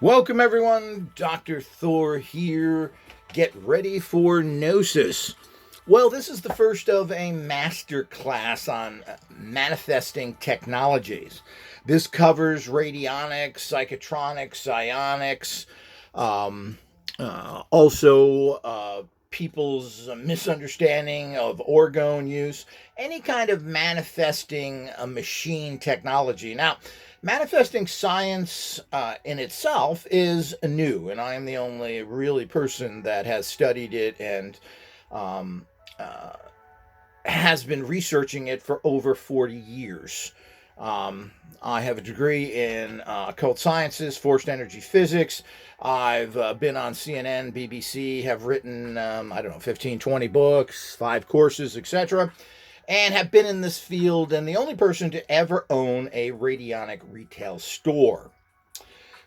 Welcome everyone, Dr. Thor here. Get ready for Gnosis. Well, this is the first of a master class on manifesting technologies. This covers radionics, psychotronics, psionics, um, also people's misunderstanding of orgone use, any kind of manifesting a machine technology. Now, manifesting science in itself is new, and I am the only really person that has studied it and um, uh, has been researching it for over 40 years. I have a degree in occult sciences, forced energy physics. I've been on CNN, BBC, have written, I don't know, 15, 20 books, 5 courses, etc., and have been in this field and the only person to ever own a radionic retail store.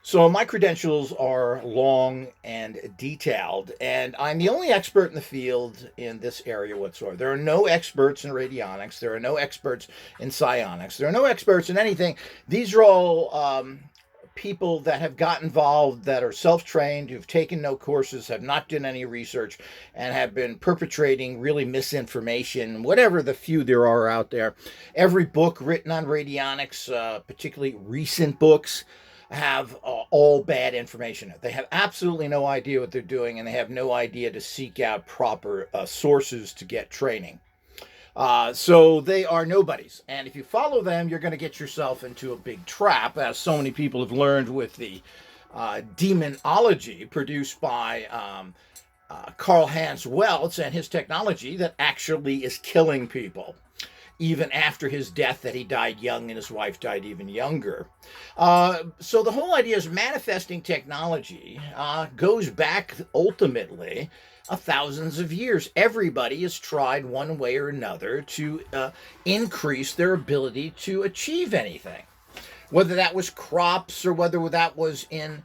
So my credentials are long and detailed, and I'm the only expert in the field in this area whatsoever. There are no experts in radionics. There are no experts in psionics. There are no experts in anything. These are all people that have got involved that are self-trained, who've taken no courses, have not done any research, and have been perpetrating really misinformation, whatever the few there are out there. Every book written on radionics, particularly recent books, have all bad information. They have absolutely no idea what they're doing, and they have no idea to seek out proper sources to get training. So they are nobodies. And if you follow them, you're going to get yourself into a big trap, as so many people have learned with the demonology produced by Karl Hans Weltz and his technology that actually is killing people. Even after his death, that he died young and his wife died even younger. So the whole idea is manifesting technology goes back ultimately thousands of years. Everybody has tried one way or another to increase their ability to achieve anything, whether that was crops or whether that was in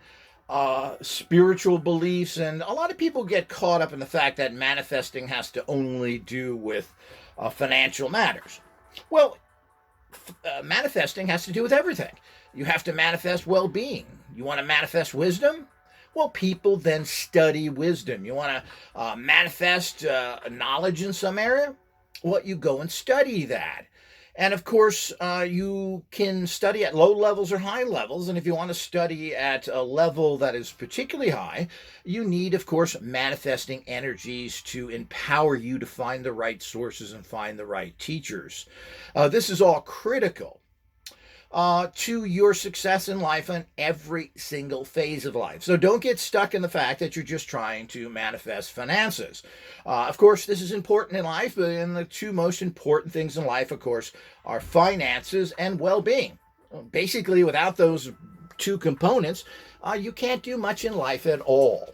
spiritual beliefs. And a lot of people get caught up in the fact that manifesting has to only do with financial matters. Well, manifesting has to do with everything. You have to manifest well-being. You want to manifest wisdom? Well, people then study wisdom. You want to manifest knowledge in some area? Well, you go and study that. And of course, you can study at low levels or high levels. And if you want to study at a level that is particularly high, you need, of course, manifesting energies to empower you to find the right sources and find the right teachers. This is all critical to your success in life on every single phase of life. So don't get stuck in the fact that you're just trying to manifest finances. Of course, this is important in life, but the two most important things in life, of course, are finances and well-being. Basically, without those two components, you can't do much in life at all.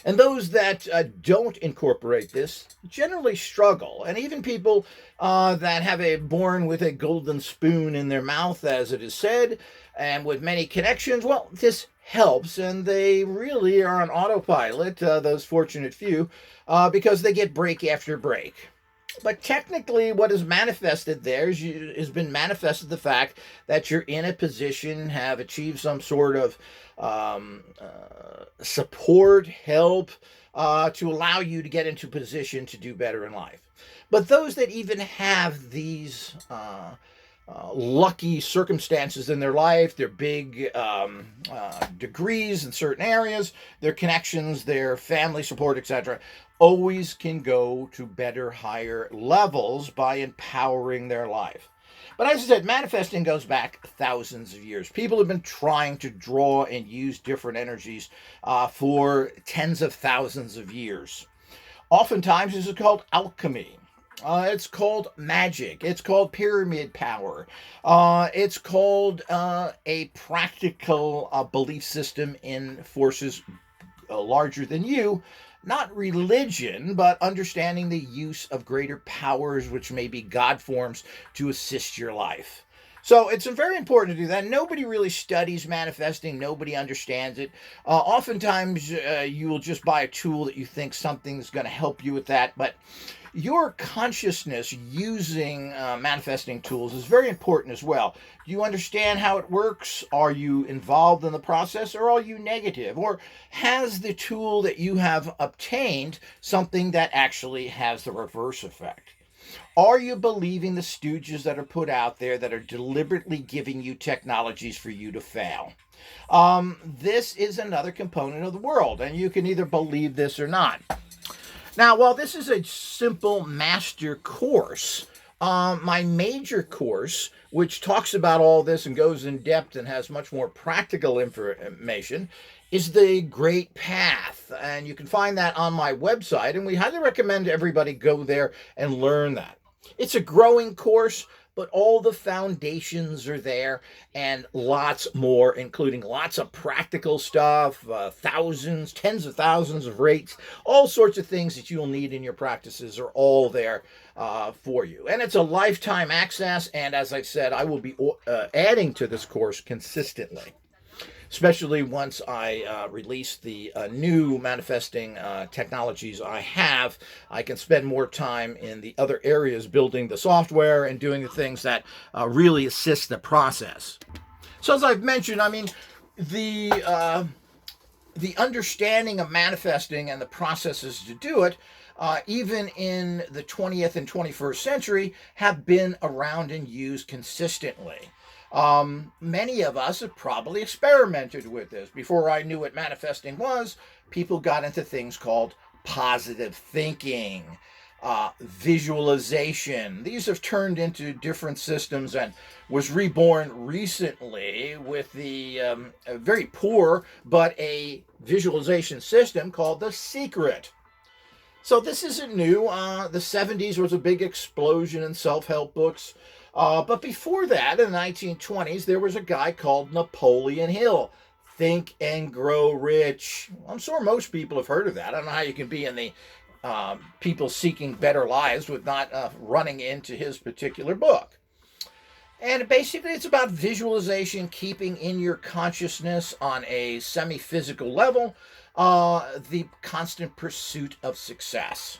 And those that don't incorporate this generally struggle. And even people that have a born with a golden spoon in their mouth, as it is said, and with many connections, well, this helps. And they really are on autopilot, those fortunate few, because they get break after break. But technically, what is manifested there has been manifested the fact that you're in a position, have achieved some sort of support, help to allow you to get into position to do better in life. But those that even have these lucky circumstances in their life, their big degrees in certain areas, their connections, their family support, etc., always can go to better, higher levels by empowering their life. But as I said, manifesting goes back thousands of years. People have been trying to draw and use different energies for tens of thousands of years. Oftentimes, this is called alchemy. It's called magic. It's called pyramid power. It's called a practical belief system in forces larger than you. Not religion, but understanding the use of greater powers, which may be God forms, to assist your life. So it's very important to do that. Nobody really studies manifesting. Nobody understands it. Oftentimes, you will just buy a tool that you think something's going to help you with that. But your consciousness using manifesting tools is very important as well. Do you understand how it works? Are you involved in the process, or are you negative? Or has the tool that you have obtained something that actually has the reverse effect? Are you believing the stooges that are put out there that are deliberately giving you technologies for you to fail? This is another component of the world, and you can either believe this or not. Now, while this is a simple master course, my major course, which talks about all this and goes in depth and has much more practical information, is the Great Path. And you can find that on my website, and we highly recommend everybody go there and learn that. It's a growing course, but all the foundations are there and lots more, including lots of practical stuff, thousands, tens of thousands of rates, all sorts of things that you'll need in your practices are all there for you. And it's a lifetime access, and as I said, I will be adding to this course consistently, especially once I release the new manifesting technologies I have. I can spend more time in the other areas building the software and doing the things that really assist the process. So as I've mentioned, I mean, the understanding of manifesting and the processes to do it, even in the 20th and 21st century, have been around and used consistently. Many of us have probably experimented with this. Before I knew what manifesting was, people got into things called positive thinking, visualization. These have turned into different systems and was reborn recently with the very poor but a visualization system called The Secret. So this isn't new. The 70s was a big explosion in self-help books. But before that, in the 1920s, there was a guy called Napoleon Hill. Think and Grow Rich. I'm sure most people have heard of that. I don't know how you can be in the people seeking better lives with not running into his particular book. And basically, it's about visualization, keeping in your consciousness on a semi-physical level, the constant pursuit of success.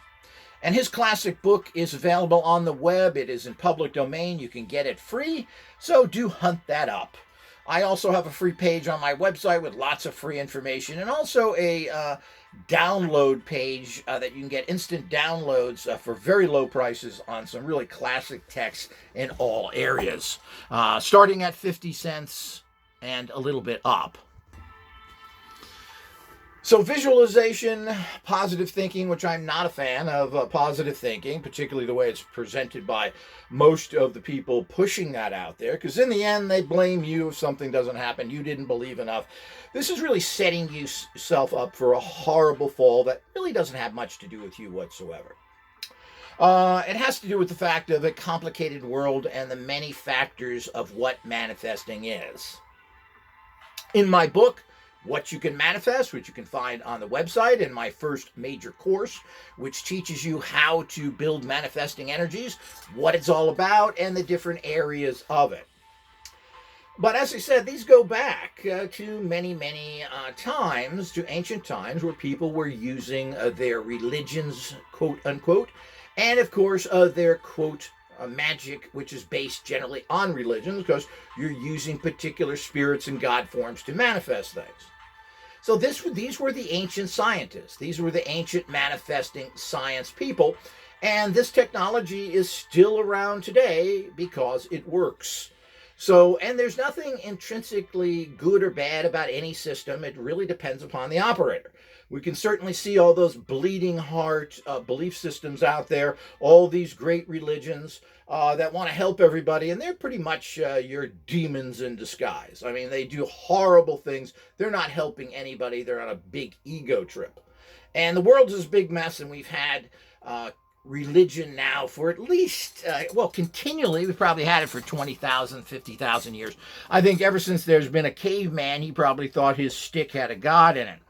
And his classic book is available on the web. It is in public domain. You can get it free, so do hunt that up. I also have a free page on my website with lots of free information, and also a download page that you can get instant downloads for very low prices on some really classic texts in all areas, starting at 50 cents and a little bit up. So visualization, positive thinking, which I'm not a fan of positive thinking, particularly the way it's presented by most of the people pushing that out there, because in the end, they blame you if something doesn't happen. You didn't believe enough. This is really setting yourself up for a horrible fall that really doesn't have much to do with you whatsoever. It has to do with the fact of a complicated world and the many factors of what manifesting is. In my book, What You Can Manifest, which you can find on the website, in my first major course, which teaches you how to build manifesting energies, what it's all about, and the different areas of it. But as I said, these go back to many times, to ancient times, where people were using their religions, quote unquote, and of course their quote magic, which is based generally on religion, because you're using particular spirits and god forms to manifest things. So these were the ancient scientists. These were the ancient manifesting science people. And this technology is still around today because it works. So, and there's nothing intrinsically good or bad about any system. It really depends upon the operator. We can certainly see all those bleeding heart belief systems out there, all these great religions that want to help everybody, and they're pretty much your demons in disguise. I mean, they do horrible things. They're not helping anybody. They're on a big ego trip. And the world is a big mess, and we've had religion now for at least, continually. We've probably had it for 20,000, 50,000 years. I think ever since there's been a caveman, he probably thought his stick had a god in it.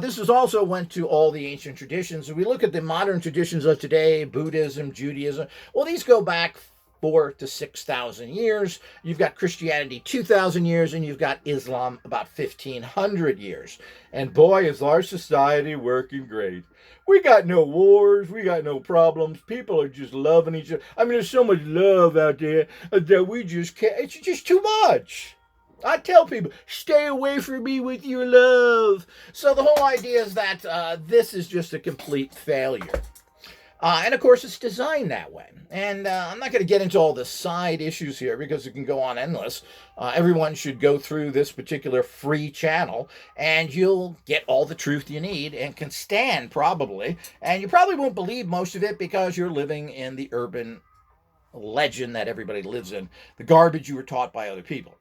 This is also went to all the ancient traditions. If we look at the modern traditions of today, Buddhism, Judaism, well, these go back 4 to 6,000 years. You've got Christianity 2,000 years, and you've got Islam about 1,500 years. And boy, is our society working great. We got no wars. We got no problems. People are just loving each other. I mean, there's so much love out there that we just can't. It's just too much. I tell people, stay away from me with your love. So the whole idea is that this is just a complete failure. And of course, it's designed that way. And I'm not going to get into all the side issues here because it can go on endless. Everyone should go through this particular free channel and you'll get all the truth you need and can stand probably. And you probably won't believe most of it because you're living in the urban legend that everybody lives in, the garbage you were taught by other people.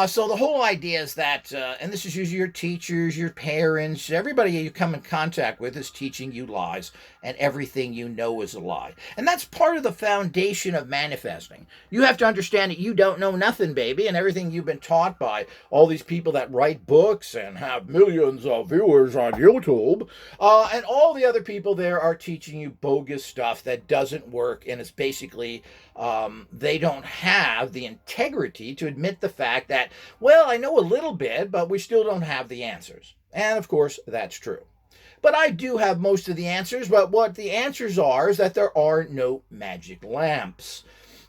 So the whole idea is that, and this is usually your teachers, your parents, everybody you come in contact with is teaching you lies, and everything you know is a lie. And that's part of the foundation of manifesting. You have to understand that you don't know nothing, baby, and everything you've been taught by all these people that write books and have millions of viewers on YouTube, and all the other people there are teaching you bogus stuff that doesn't work, and it's basically, they don't have the integrity to admit the fact that, well, I know a little bit, but we still don't have the answers. And of course, that's true. But I do have most of the answers, but what the answers are is that there are no magic lamps.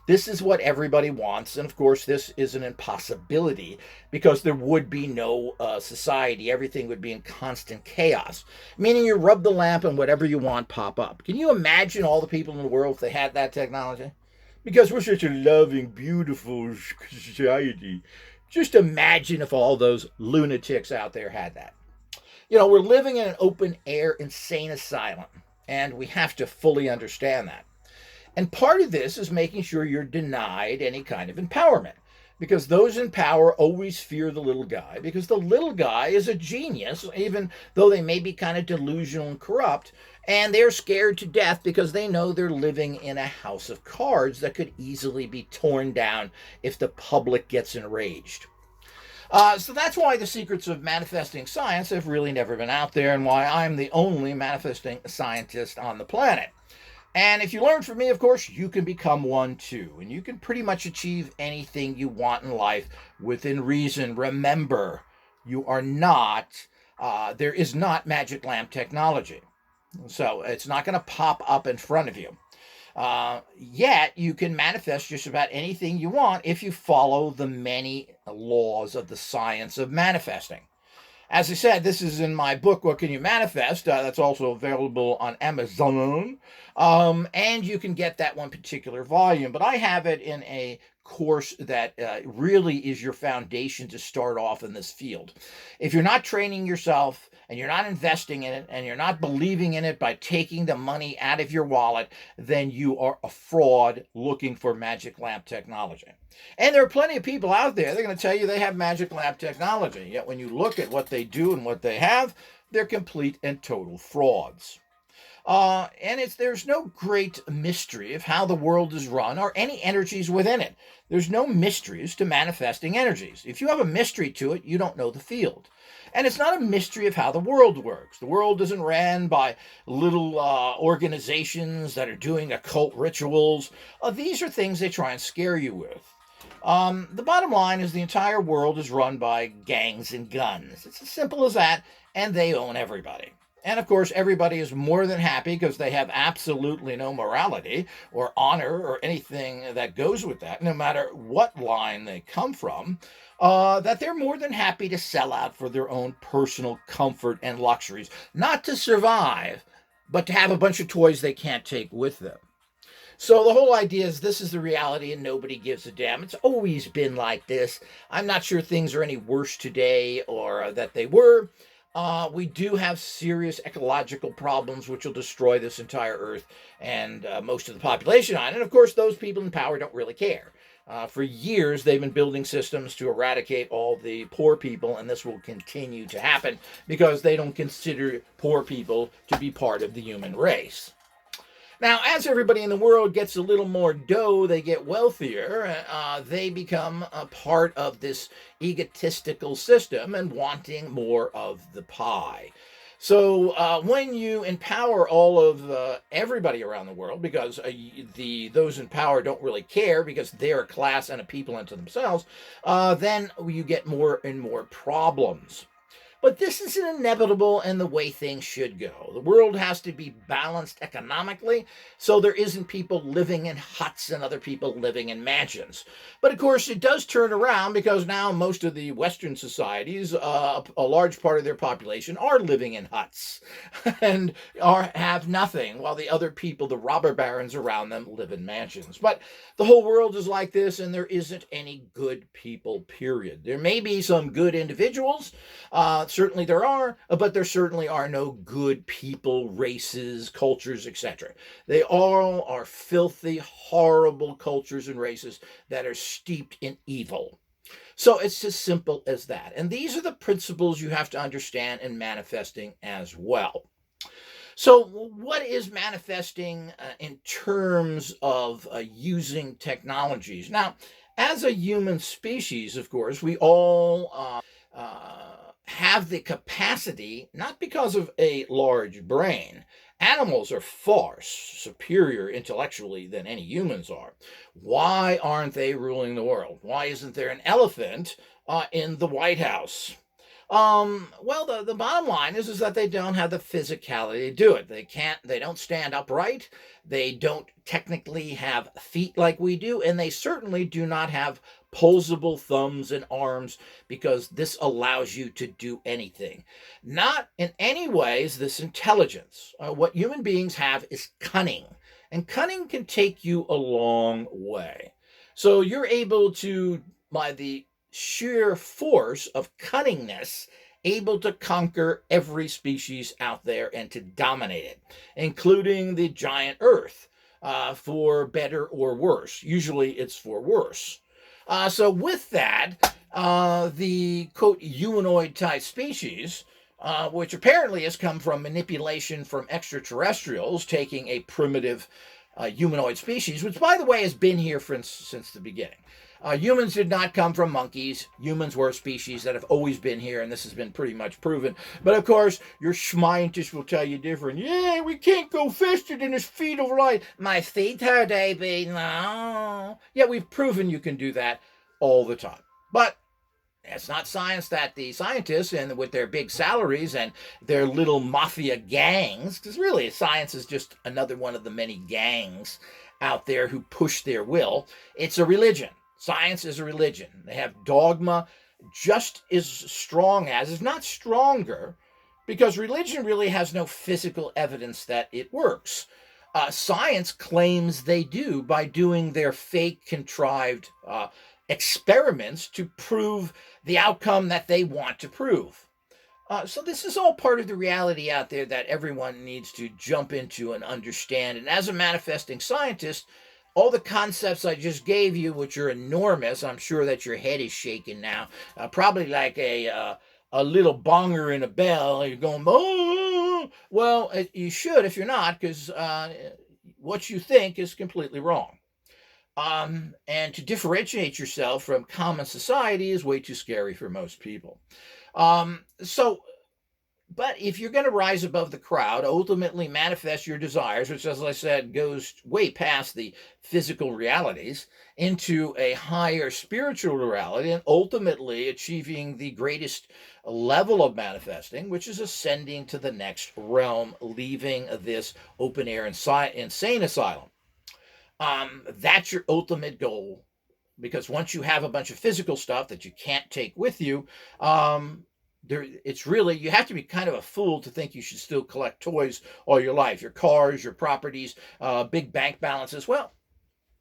This is what everybody wants, and of course, this is an impossibility because there would be no society. Everything would be in constant chaos, meaning you rub the lamp and whatever you want pop up. Can you imagine all the people in the world if they had that technology? Because we're such a loving, beautiful society. Just imagine if all those lunatics out there had that. You know, we're living in an open-air insane asylum, and we have to fully understand that. And part of this is making sure you're denied any kind of empowerment, because those in power always fear the little guy, because the little guy is a genius, even though they may be kind of delusional and corrupt, and they're scared to death because they know they're living in a house of cards that could easily be torn down if the public gets enraged. So that's why the secrets of manifesting science have really never been out there, and why I'm the only manifesting scientist on the planet. And if you learn from me, of course, you can become one too. And you can pretty much achieve anything you want in life within reason. Remember, you are not, there is not magic lamp technology. So it's not going to pop up in front of you. Yet you can manifest just about anything you want if you follow the many laws of the science of manifesting. As I said, this is in my book, What Can You Manifest? That's also available on Amazon. And you can get that one particular volume. But I have it in a course that really is your foundation to start off in this field. If you're not training yourself and you're not investing in it and you're not believing in it by taking the money out of your wallet, then you are a fraud looking for magic lamp technology. And there are plenty of people out there, they're going to tell you they have magic lamp technology. Yet when you look at what they do and what they have, they're complete and total frauds. And there's no great mystery of how the world is run or any energies within it. There's no mysteries to manifesting energies. If you have a mystery to it, you don't know the field. And it's not a mystery of how the world works. The world isn't ran by little organizations that are doing occult rituals. These are things they try and scare you with. The bottom line is the entire world is run by gangs and guns. It's as simple as that, and they own everybody. And of course, everybody is more than happy because they have absolutely no morality or honor or anything that goes with that, no matter what line they come from, that they're more than happy to sell out for their own personal comfort and luxuries. Not to survive, but to have a bunch of toys they can't take with them. So the whole idea is this is the reality and nobody gives a damn. It's always been like this. I'm not sure things are any worse today or that they were. We do have serious ecological problems which will destroy this entire earth and most of the population on it. And of course, those people in power don't really care. For years, they've been building systems to eradicate all the poor people, and this will continue to happen because they don't consider poor people to be part of the human race. Now, as everybody in the world gets a little more dough, they get wealthier, they become a part of this egotistical system and wanting more of the pie. So when you empower all of everybody around the world, because those in power don't really care because they're a class and a people unto themselves, then you get more and more problems. But this is an inevitable and the way things should go. The world has to be balanced economically, so there isn't people living in huts and other people living in mansions. But of course, it does turn around because now most of the Western societies, a large part of their population, are living in huts and have nothing, while the other people, the robber barons around them, live in mansions. But the whole world is like this, and there isn't any good people, period. There may be some good individuals. Certainly there are, but there certainly are no good people, races, cultures, etc. They all are filthy, horrible cultures and races that are steeped in evil. So it's as simple as that. And these are the principles you have to understand in manifesting as well. So, what is manifesting in terms of using technologies? Now, as a human species, of course, we all have the capacity, not because of a large brain. Animals are far superior intellectually than any humans are. Why aren't they ruling the world? Why isn't there an elephant in the White House? Well, the bottom line is that they don't have the physicality to do it. They don't stand upright. They don't technically have feet like we do, and they certainly do not have posable thumbs and arms because this allows you to do anything. Not in any ways this intelligence. What human beings have is cunning, and cunning can take you a long way. So you're able to, by the sheer force of cunningness, able to conquer every species out there and to dominate it, including the giant Earth, for better or worse. Usually it's for worse. So with that, the quote humanoid type species, which apparently has come from manipulation from extraterrestrials, taking a primitive humanoid species, which by the way has been here since the beginning. Humans did not come from monkeys. Humans were a species that have always been here, and this has been pretty much proven. But of course, your scientists will tell you different. Yeah, we can't go faster than the speed of light. My feet hurt, baby. No. Yeah, we've proven you can do that all the time. But it's not science that the scientists, and with their big salaries and their little mafia gangs, because really science is just another one of the many gangs out there who push their will. It's a religion. Science is a religion. They have dogma just as strong as, if not stronger, because religion really has no physical evidence that it works. Science claims they do by doing their fake, contrived experiments to prove the outcome that they want to prove. So this is all part of the reality out there that everyone needs to jump into and understand. And as a manifesting scientist, all the concepts I just gave you, which are enormous, I'm sure that your head is shaking now, probably like a little bonger in a bell. You're going, oh, well, you should if you're not, because what you think is completely wrong. And to differentiate yourself from common society is way too scary for most people. But if you're going to rise above the crowd, ultimately manifest your desires, which, as I said, goes way past the physical realities, into a higher spiritual reality, and ultimately achieving the greatest level of manifesting, which is ascending to the next realm, leaving this open air insane asylum. That's your ultimate goal, because once you have a bunch of physical stuff that you can't take with you, it's really, you have to be kind of a fool to think you should still collect toys all your life, your cars, your properties, big bank balances. Well,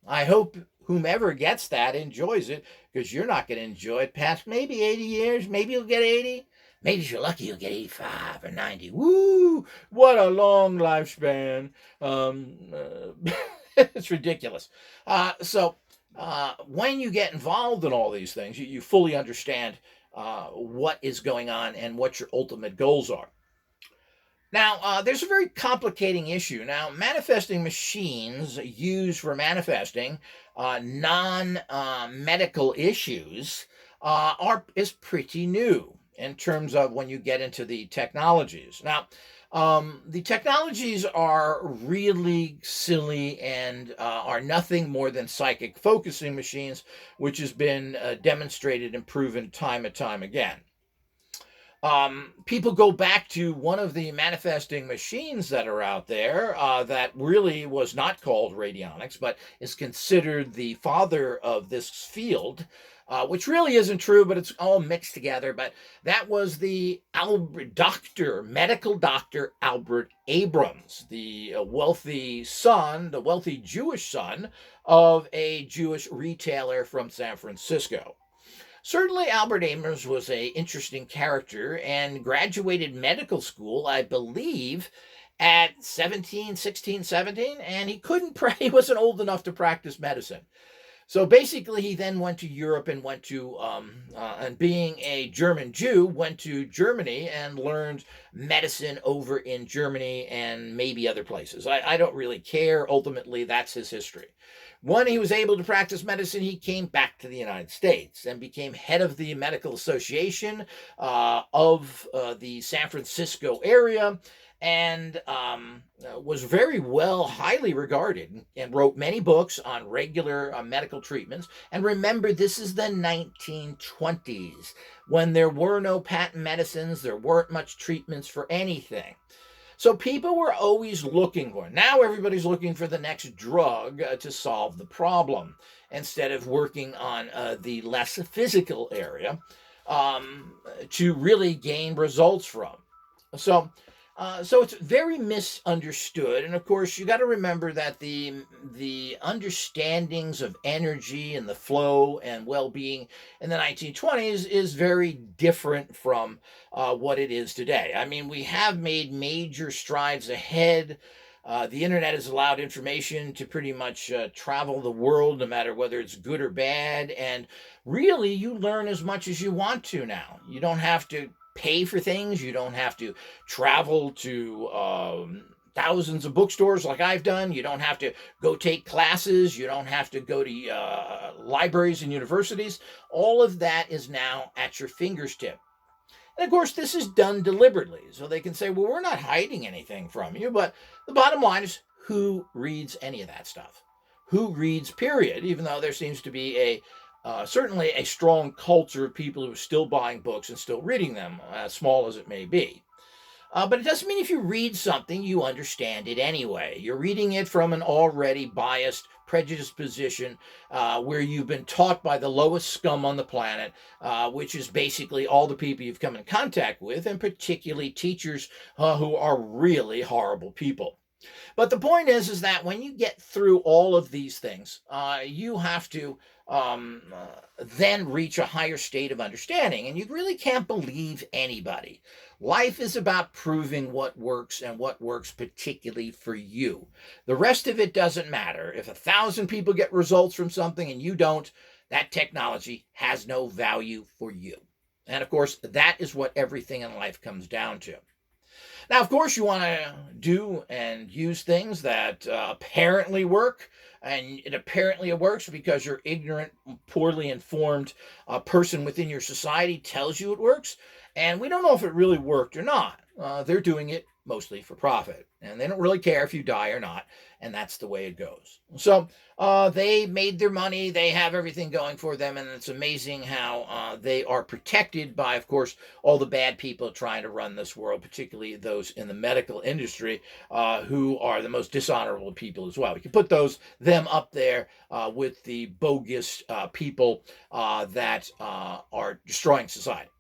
I hope whomever gets that enjoys it, because you're not going to enjoy it past maybe 80 years. Maybe you'll get 80. Maybe if you're lucky, you'll get 85 or 90. Woo! What a long lifespan. It's ridiculous. So when you get involved in all these things, you fully understand what is going on and what your ultimate goals are. Now, there's a very complicating issue. Now, manifesting machines used for manifesting non-medical issues is pretty new. in terms of when you get into the technologies. Now, the technologies are really silly and are nothing more than psychic focusing machines, which has been demonstrated and proven time and time again. People go back to one of the manifesting machines that are out there that really was not called radionics, but is considered the father of this field, which really isn't true, but it's all mixed together. But that was the medical doctor Albert Abrams, the wealthy son, the wealthy Jewish son of a Jewish retailer from San Francisco. Certainly, Albert Abrams was an interesting character and graduated medical school, I believe, at 17, 16, 17, and he wasn't old enough to practice medicine. So basically, he then went to Europe and and being a German Jew, went to Germany and learned medicine over in Germany and maybe other places. I don't really care. Ultimately, that's his history. When he was able to practice medicine, he came back to the United States and became head of the Medical Association of the San Francisco area, and was very well, highly regarded, and wrote many books on regular medical treatments. And remember, this is the 1920s, when there were no patent medicines, there weren't much treatments for anything. So people were always looking for. Now everybody's looking for the next drug to solve the problem, instead of working on the less physical area to really gain results from. So it's very misunderstood, and of course you got to remember that the understandings of energy and the flow and well-being in the 1920s is very different from what it is today. I mean, we have made major strides ahead. The internet has allowed information to pretty much travel the world, no matter whether it's good or bad, and really you learn as much as you want to now. You don't have to pay for things. You don't have to travel to thousands of bookstores like I've done. You don't have to go take classes. You don't have to go to libraries and universities. All of that is now at your fingertip. And of course, this is done deliberately. So they can say, well, we're not hiding anything from you. But the bottom line is, who reads any of that stuff? Who reads, period? Even though there seems to be certainly a strong culture of people who are still buying books and still reading them, as small as it may be. But it doesn't mean if you read something, you understand it anyway. You're reading it from an already biased, prejudiced position where you've been taught by the lowest scum on the planet, which is basically all the people you've come in contact with, and particularly teachers who are really horrible people. But the point is that when you get through all of these things, you have to then reach a higher state of understanding, and you really can't believe anybody. Life is about proving what works and what works particularly for you. The rest of it doesn't matter. If 1,000 people get results from something and you don't, that technology has no value for you. And of course, that is what everything in life comes down to. Now, of course, you want to do and use things that apparently work, and it apparently works because your ignorant, poorly informed person within your society tells you it works, and we don't know if it really worked or not. They're doing it mostly for profit, and they don't really care if you die or not, and that's the way it goes. So they made their money, they have everything going for them, and it's amazing how they are protected by, of course, all the bad people trying to run this world, particularly those in the medical industry who are the most dishonorable people as well. We can put them up there with the bogus people that are destroying society,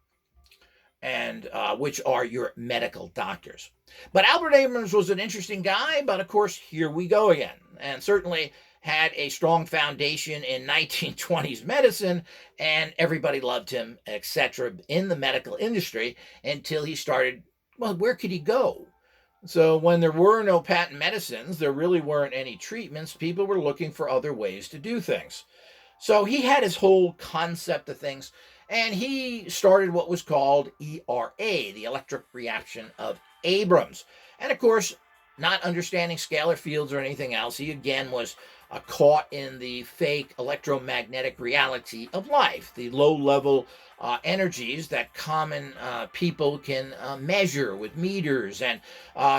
and which are your medical doctors. But Albert Abrams was an interesting guy, but of course, here we go again. And certainly had a strong foundation in 1920s medicine, and everybody loved him, etc., in the medical industry until he started, well, where could he go? So when there were no patent medicines, there really weren't any treatments, people were looking for other ways to do things. So he had his whole concept of things, and he started what was called ERA, the electric reaction of Abrams. And of course, not understanding scalar fields or anything else, he again was caught in the fake electromagnetic reality of life, the low level energies that common people can measure with meters and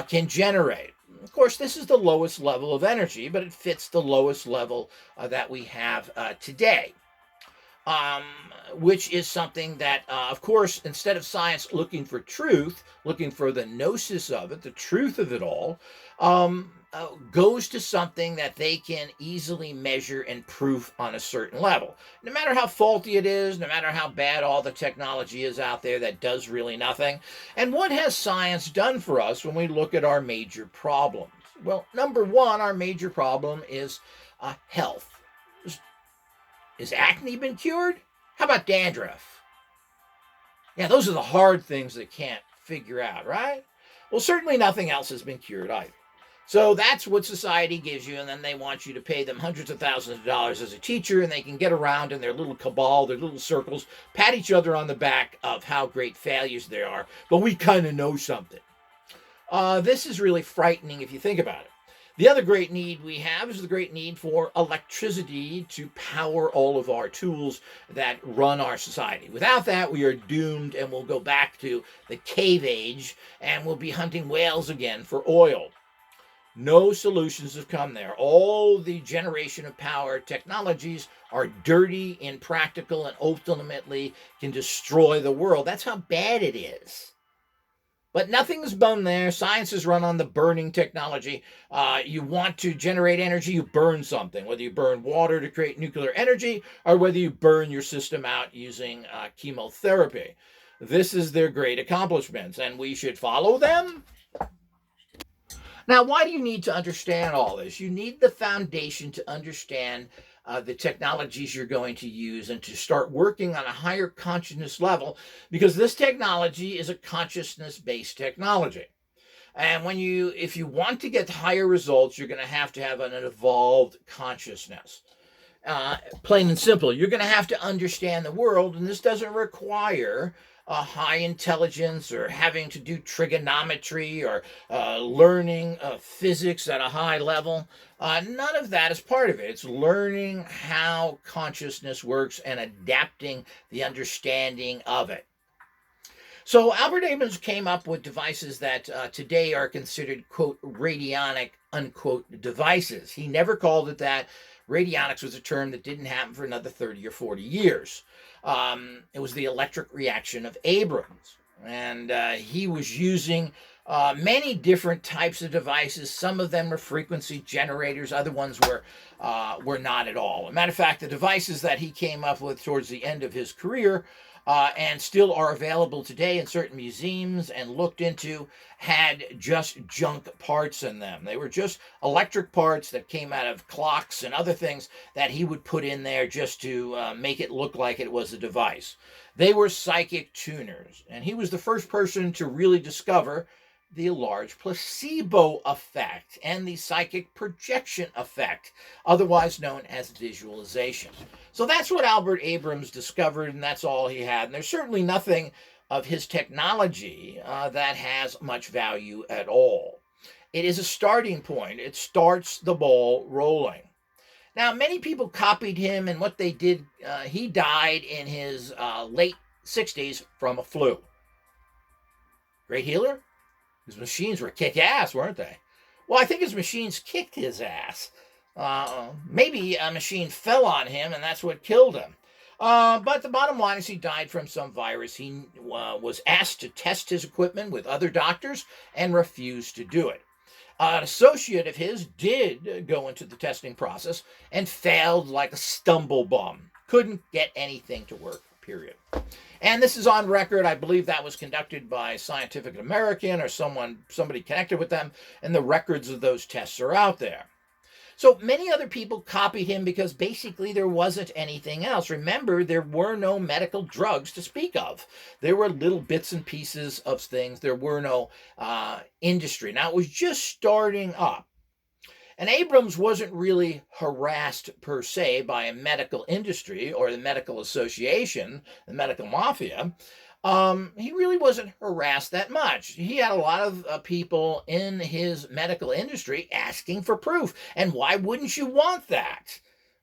can generate. Of course, this is the lowest level of energy, but it fits the lowest level that we have today. Um, which is something that, of course, instead of science looking for truth, looking for the gnosis of it, the truth of it all, goes to something that they can easily measure and prove on a certain level. No matter how faulty it is, no matter how bad all the technology is out there that does really nothing. And what has science done for us when we look at our major problems? Well, number one, our major problem is health. Is acne been cured? How about dandruff? Yeah, those are the hard things they can't figure out, right? Well, certainly nothing else has been cured either. So that's what society gives you, and then they want you to pay them hundreds of thousands of dollars as a teacher, and they can get around in their little cabal, their little circles, pat each other on the back of how great failures they are, but we kind of know something. This is really frightening if you think about it. The other great need we have is the great need for electricity to power all of our tools that run our society. Without that, we are doomed and we'll go back to the cave age and we'll be hunting whales again for oil. No solutions have come there. All the generation of power technologies are dirty, impractical, and ultimately can destroy the world. That's how bad it is. But nothing's done there. Science is run on the burning technology. You want to generate energy, you burn something, whether you burn water to create nuclear energy or whether you burn your system out using chemotherapy. This is their great accomplishments, and we should follow them. Now, why do you need to understand all this? You need the foundation to understand the technologies you're going to use and to start working on a higher consciousness level, because this technology is a consciousness-based technology. And if you want to get higher results, you're going to have an evolved consciousness. Plain and simple, you're going to have to understand the world, and this doesn't require high intelligence or having to do trigonometry or learning physics at a high level. None of that is part of it. It's learning how consciousness works and adapting the understanding of it. So Albert Abrams came up with devices that today are considered, quote, radionic, unquote, devices. He never called it that. Radionics was a term that didn't happen for another 30 or 40 years. It was the electric reaction of Abrams. And he was using many different types of devices. Some of them were frequency generators. Other ones were not at all. As a matter of fact, the devices that he came up with towards the end of his career and still are available today in certain museums and looked into, had just junk parts in them. They were just electric parts that came out of clocks and other things that he would put in there just to make it look like it was a device. They were psychic tuners, and he was the first person to really discover the large placebo effect and the psychic projection effect, otherwise known as visualization. So that's what Albert Abrams discovered, and that's all he had. And there's certainly nothing of his technology that has much value at all. It is a starting point. It starts the ball rolling. Now, many people copied him, and what they did, he died in his late 60s from a flu. Great healer? His machines were kick-ass, weren't they? Well, I think his machines kicked his ass. Maybe a machine fell on him, and that's what killed him. But the bottom line is he died from some virus. He was asked to test his equipment with other doctors and refused to do it. An associate of his did go into the testing process and failed like a stumble bum. Couldn't get anything to work, period. And this is on record. I believe that was conducted by Scientific American or somebody connected with them, and the records of those tests are out there. So many other people copied him because basically there wasn't anything else. Remember, there were no medical drugs to speak of. There were little bits and pieces of things. There were no industry. Now, it was just starting up. And Abrams wasn't really harassed per se by a medical industry or the medical association, the medical mafia. He really wasn't harassed that much. He had a lot of people in his medical industry asking for proof. And why wouldn't you want that?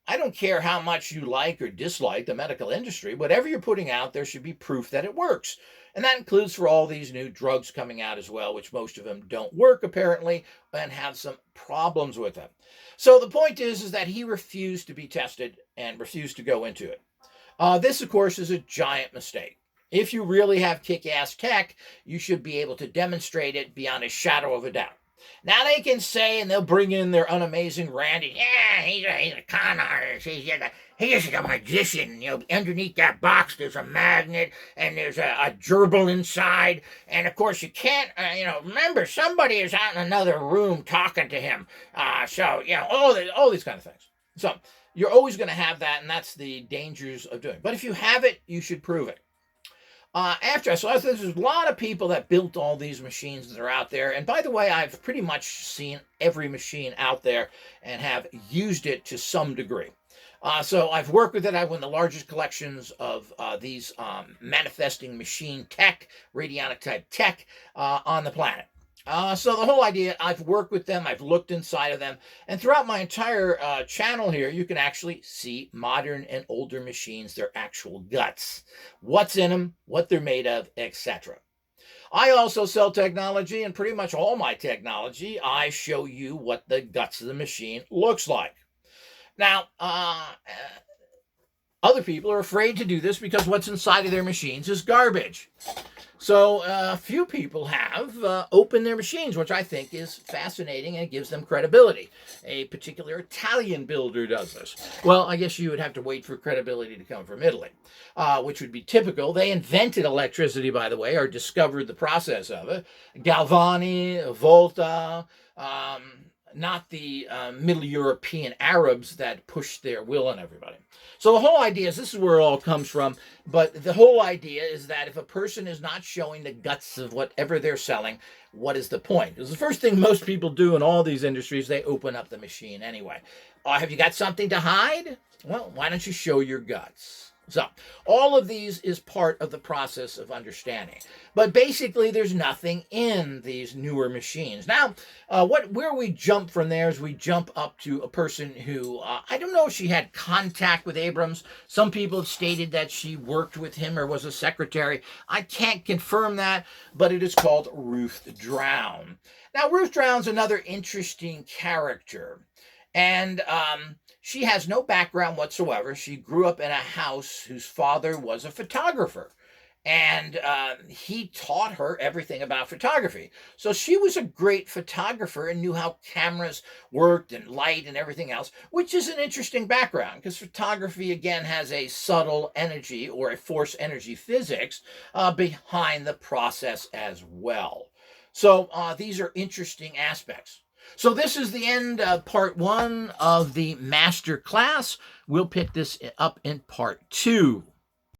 I don't care how much you like or dislike the medical industry. Whatever you're putting out, there should be proof that it works. And that includes for all these new drugs coming out as well, which most of them don't work apparently and have some problems with them. So the point is that he refused to be tested and refused to go into it. This, of course, is a giant mistake. If you really have kick-ass tech, you should be able to demonstrate it beyond a shadow of a doubt. Now they can say, and they'll bring in their unamazing Randy. Yeah, he's a con artist. He's a magician. You know, underneath that box there's a magnet, and there's a gerbil inside. And of course you can't, remember somebody is out in another room talking to him. All these kind of things. So you're always going to have that, and that's the dangers of doing it. But if you have it, you should prove it. After I saw this, there's a lot of people that built all these machines that are out there. And by the way, I've pretty much seen every machine out there and have used it to some degree. So I've worked with it. I have one of the largest collections of these manifesting machine tech, radionic type tech on the planet. So the whole idea, I've worked with them, I've looked inside of them, and throughout my entire channel here, you can actually see modern and older machines, their actual guts, what's in them, what they're made of, etc. I also sell technology, and pretty much all my technology, I show you what the guts of the machine looks like. Now, other people are afraid to do this because what's inside of their machines is garbage. So a few people have opened their machines, which I think is fascinating and gives them credibility. A particular Italian builder does this. Well, I guess you would have to wait for credibility to come from Italy, which would be typical. They invented electricity, by the way, or discovered the process of it. Galvani, Volta, not the Middle European Arabs that pushed their will on everybody. So the whole idea is, this is where it all comes from, but the whole idea is that if a person is not showing the guts of whatever they're selling, what is the point? Because the first thing most people do in all these industries, they open up the machine anyway. Have you got something to hide? Well, why don't you show your guts? So all of these is part of the process of understanding. But basically, there's nothing in these newer machines. Now, where we jump from there is we jump up to a person who, I don't know if she had contact with Abrams. Some people have stated that she worked with him or was a secretary. I can't confirm that, but it is called Ruth Drown. Now, Ruth Drown's another interesting character. And she has no background whatsoever. She grew up in a house whose father was a photographer. And he taught her everything about photography. So she was a great photographer and knew how cameras worked and light and everything else, which is an interesting background because photography, again, has a subtle energy or a force energy physics behind the process as well. So these are interesting aspects. So this is the end of part 1 of the master class. We'll pick this up in part 2.